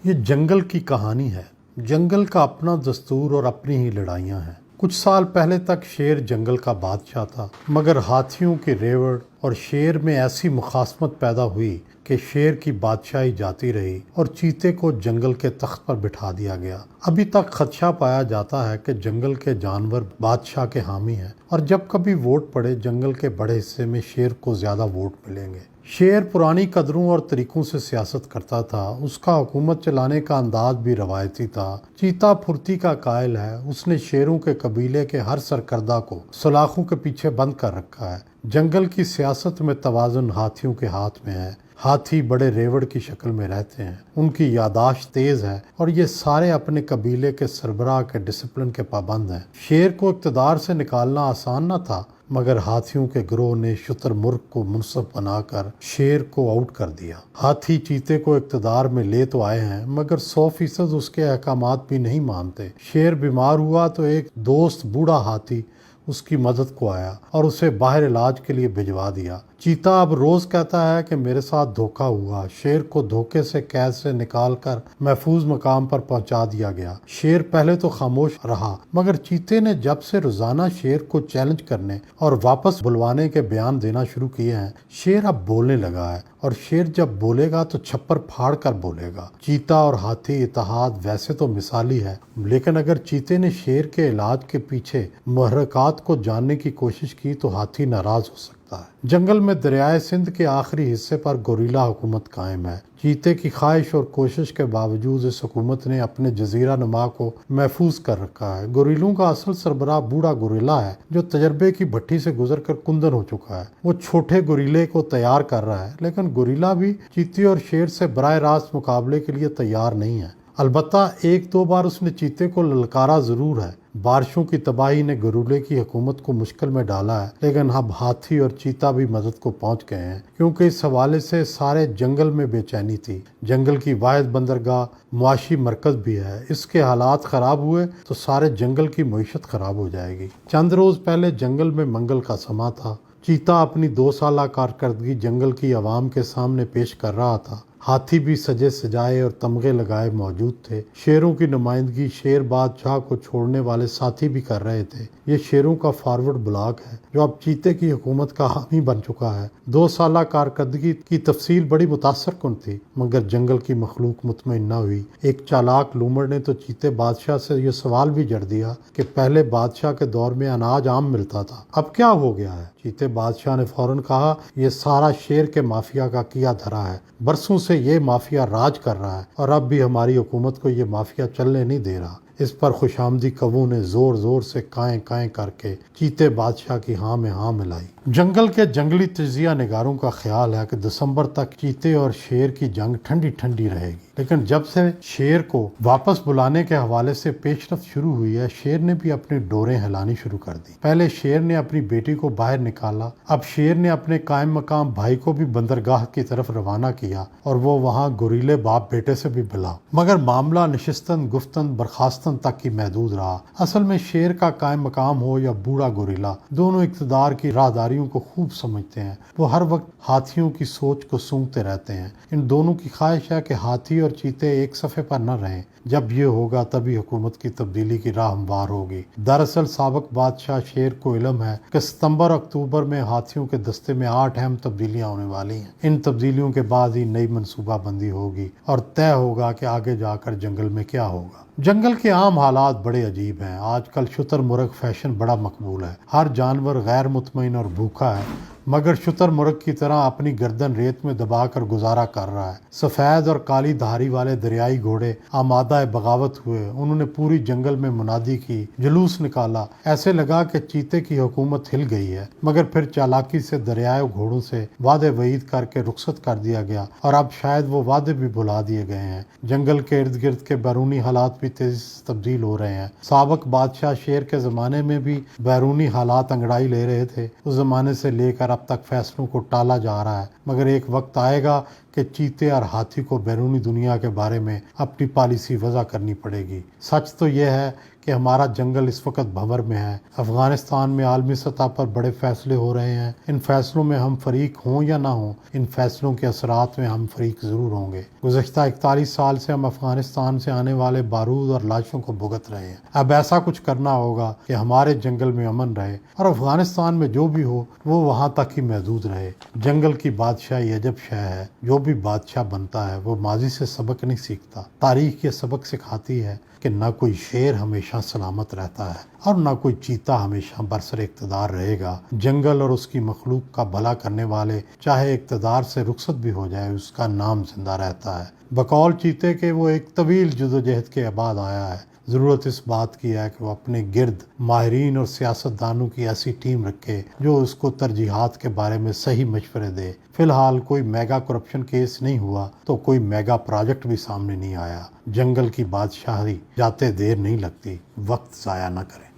یہ جنگل کی کہانی ہے۔ جنگل کا اپنا دستور اور اپنی ہی لڑائیاں ہیں۔ کچھ سال پہلے تک شیر جنگل کا بادشاہ تھا، مگر ہاتھیوں کی ریوڑ اور شیر میں ایسی مخاصمت پیدا ہوئی کہ شیر کی بادشاہی جاتی رہی اور چیتے کو جنگل کے تخت پر بٹھا دیا گیا۔ ابھی تک خدشہ پایا جاتا ہے کہ جنگل کے جانور بادشاہ کے حامی ہیں اور جب کبھی ووٹ پڑے جنگل کے بڑے حصے میں شیر کو زیادہ ووٹ ملیں گے۔ شیر پرانی قدروں اور طریقوں سے سیاست کرتا تھا۔ اس کا حکومت چلانے کا انداز بھی روایتی تھا۔ چیتا پھرتی کا قائل ہے۔ اس نے شیروں کے قبیلے کے ہر سرکردہ کو سلاخوں کے پیچھے بند کر رکھا ہے۔ جنگل کی سیاست میں توازن ہاتھیوں کے ہاتھ میں ہے۔ ہاتھی بڑے ریوڑ کی شکل میں رہتے ہیں، ان کی یاداشت تیز ہے اور یہ سارے اپنے قبیلے کے سربراہ کے ڈسپلن کے پابند ہیں۔ شیر کو اقتدار سے نکالنا آسان نہ تھا، مگر ہاتھیوں کے گروہ نے شتر مرغ کو منصف بنا کر شیر کو آؤٹ کر دیا۔ ہاتھی چیتے کو اقتدار میں لے تو آئے ہیں، مگر 100% اس کے احکامات بھی نہیں مانتے۔ شیر بیمار ہوا تو ایک دوست بوڑھا ہاتھی اس کی مدد کو آیا اور اسے باہر علاج کے لیے بھجوا دیا۔ چیتا اب روز کہتا ہے کہ میرے ساتھ دھوکہ ہوا۔ شیر کو دھوکے سے قید سے نکال کر محفوظ مقام پر پہنچا دیا گیا۔ شیر پہلے تو خاموش رہا، مگر چیتے نے جب سے روزانہ شیر کو چیلنج کرنے اور واپس بلوانے کے بیان دینا شروع کیے ہیں، شیر اب بولنے لگا ہے، اور شیر جب بولے گا تو چھپر پھاڑ کر بولے گا۔ چیتا اور ہاتھی اتحاد ویسے تو مثالی ہے، لیکن اگر چیتے نے شیر کے علاج کے پیچھے محرکات کو جاننے کی کوشش کی تو ہاتھی ناراض ہو سکتا ہے۔ جنگل میں دریائے سندھ کے آخری حصے پر گوریلا حکومت قائم ہے۔ چیتے کی خواہش اور کوشش کے باوجود اس حکومت نے اپنے جزیرہ نما کو محفوظ کر رکھا ہے۔ گوریلوں کا اصل سربراہ بوڑھا گوریلا ہے، جو تجربے کی بھٹی سے گزر کر کندن ہو چکا ہے۔ وہ چھوٹے گوریلے کو تیار کر رہا ہے، لیکن گوریلا بھی چیتے اور شیر سے براہ راست مقابلے کے لیے تیار نہیں ہے۔ البتہ ایک دو بار اس نے چیتے کو للکارا ضرور ہے۔ بارشوں کی تباہی نے گورولے کی حکومت کو مشکل میں ڈالا ہے، لیکن اب ہاتھی اور چیتا بھی مدد کو پہنچ گئے ہیں، کیونکہ اس حوالے سے سارے جنگل میں بے چینی تھی۔ جنگل کی واحد بندرگاہ معاشی مرکز بھی ہے۔ اس کے حالات خراب ہوئے تو سارے جنگل کی معیشت خراب ہو جائے گی۔ چند روز پہلے جنگل میں منگل کا سماں تھا۔ چیتا اپنی 2 سالہ کارکردگی جنگل کی عوام کے سامنے پیش کر رہا تھا۔ ہاتھی بھی سجے سجائے اور تمغے لگائے موجود تھے۔ شیروں کی نمائندگی شیر بادشاہ کو چھوڑنے والے ساتھی بھی کر رہے تھے۔ یہ شیروں کا فارورڈ بلاک ہے، جو اب چیتے کی حکومت کا حامی بن چکا ہے۔ 2 سالہ کارکردگی کی تفصیل بڑی متاثر کن تھی، مگر جنگل کی مخلوق مطمئن نہ ہوئی۔ ایک چالاک لومڑ نے تو چیتے بادشاہ سے یہ سوال بھی جڑ دیا کہ پہلے بادشاہ کے دور میں اناج عام ملتا تھا، اب کیا ہو گیا ہے؟ چیتے بادشاہ نے فوراً کہا، یہ سارا شیر کے مافیا کا کیا دھرا ہے۔ برسوں سے یہ مافیا راج کر رہا ہے اور اب بھی ہماری حکومت کو یہ مافیا چلنے نہیں دے رہا۔ اس پر خوشامدی کووں نے زور زور سے کائیں کائیں کر کے چیتے بادشاہ کی ہاں میں ہاں ملائی۔ جنگل کے جنگلی تجزیہ نگاروں کا خیال ہے کہ دسمبر تک چیتے اور شیر کی جنگ ٹھنڈی ٹھنڈی رہے گی، لیکن جب سے شیر کو واپس بلانے کے حوالے سے پیش رفت شروع ہوئی ہے، شیر نے بھی اپنی ڈوریں ہلانی شروع کر دی۔ پہلے شیر نے اپنی بیٹی کو باہر نکالا، اب شیر نے اپنے قائم مقام بھائی کو بھی بندرگاہ کی طرف روانہ کیا اور وہ وہاں گوریلے باپ بیٹے سے بھی ملا، مگر معاملہ نشستن گفتن برخاستن تک ہی محدود رہا۔ اصل میں شیر کا قائم مقام ہو یا بوڑھا گوریلا، دونوں اقتدار کی راہداریوں کو خوب سمجھتے ہیں۔ وہ ہر وقت ہاتھیوں کی سوچ کو سونگتے رہتے ہیں۔ ان دونوں کی خواہش ہے کہ ہاتھی اور چیتے ایک صفحے پر نہ رہیں۔ جب یہ ہوگا تبھی حکومت کی تبدیلی کی راہ ہموار ہوگی۔ دراصل سابق بادشاہ شیر کو علم ہے کہ ستمبر اکتوبر میں ہاتھیوں کے دستے میں 8 اہم تبدیلیاں ہونے والی ہیں۔ ان تبدیلیوں کے بعد ہی نئی منصوبہ بندی ہوگی اور طے ہوگا کہ آگے جا کر جنگل میں کیا ہوگا۔ جنگل کے عام حالات بڑے عجیب ہیں۔ آج کل شتر مرغ فیشن بڑا مقبول ہے۔ ہر جانور غیر مطمئن اور بھوکا ہے، مگر شتر مرغ کی طرح اپنی گردن ریت میں دبا کر گزارا کر رہا ہے۔ سفید اور کالی دھاری والے دریائی گھوڑے آمادہ بغاوت ہوئے۔ انہوں نے پوری جنگل میں منادی کی، جلوس نکالا۔ ایسے لگا کہ چیتے کی حکومت ہل گئی ہے، مگر پھر چالاکی سے دریائی گھوڑوں سے وعدے وعید کر کے رخصت کر دیا گیا اور اب شاید وہ وعدے بھی بھلا دیے گئے ہیں۔ جنگل کے ارد گرد کے بیرونی حالات بھی تیزی سے تبدیل ہو رہے ہیں۔ سابق بادشاہ شیر کے زمانے میں بھی بیرونی حالات انگڑائی لے رہے تھے۔ اس زمانے سے لے کر اب تک فیصلوں کو ٹالا جا رہا ہے، مگر ایک وقت آئے گا کہ چیتے اور ہاتھی کو بیرونی دنیا کے بارے میں اپنی پالیسی وضع کرنی پڑے گی۔ سچ تو یہ ہے کہ ہمارا جنگل اس وقت بھنور میں ہے۔ افغانستان میں عالمی سطح پر بڑے فیصلے ہو رہے ہیں، ان فیصلوں میں ہم فریق ہوں یا نہ ہوں، ان فیصلوں کے اثرات میں ہم فریق ضرور ہوں گے۔ گزشتہ 41 سال سے ہم افغانستان سے آنے والے بارود اور لاشوں کو بھگت رہے ہیں۔ اب ایسا کچھ کرنا ہوگا کہ ہمارے جنگل میں امن رہے اور افغانستان میں جو بھی ہو وہ وہاں تک ہی محدود رہے۔ جنگل کی بادشاہی عجب شے ہے، جو بھی بادشاہ بنتا ہے وہ ماضی سے سبق نہیں سیکھتا۔ تاریخ یہ سبق سکھاتی ہے کہ نہ کوئی شیر ہمیشہ سلامت رہتا ہے اور نہ کوئی چیتا ہمیشہ برسر اقتدار رہے گا۔ جنگل اور اس کی مخلوق کا بھلا کرنے والے چاہے اقتدار سے رخصت بھی ہو جائے، اس کا نام زندہ رہتا ہے۔ بقول چیتے کے وہ ایک طویل جدوجہد کے بعد آیا ہے۔ ضرورت اس بات کی ہے کہ وہ اپنے گرد ماہرین اور سیاستدانوں کی ایسی ٹیم رکھے جو اس کو ترجیحات کے بارے میں صحیح مشورے دے۔ فی الحال کوئی میگا کرپشن کیس نہیں ہوا تو کوئی میگا پروجیکٹ بھی سامنے نہیں آیا۔ جنگل کی بادشاہی جاتے دیر نہیں لگتی، وقت ضائع نہ کریں۔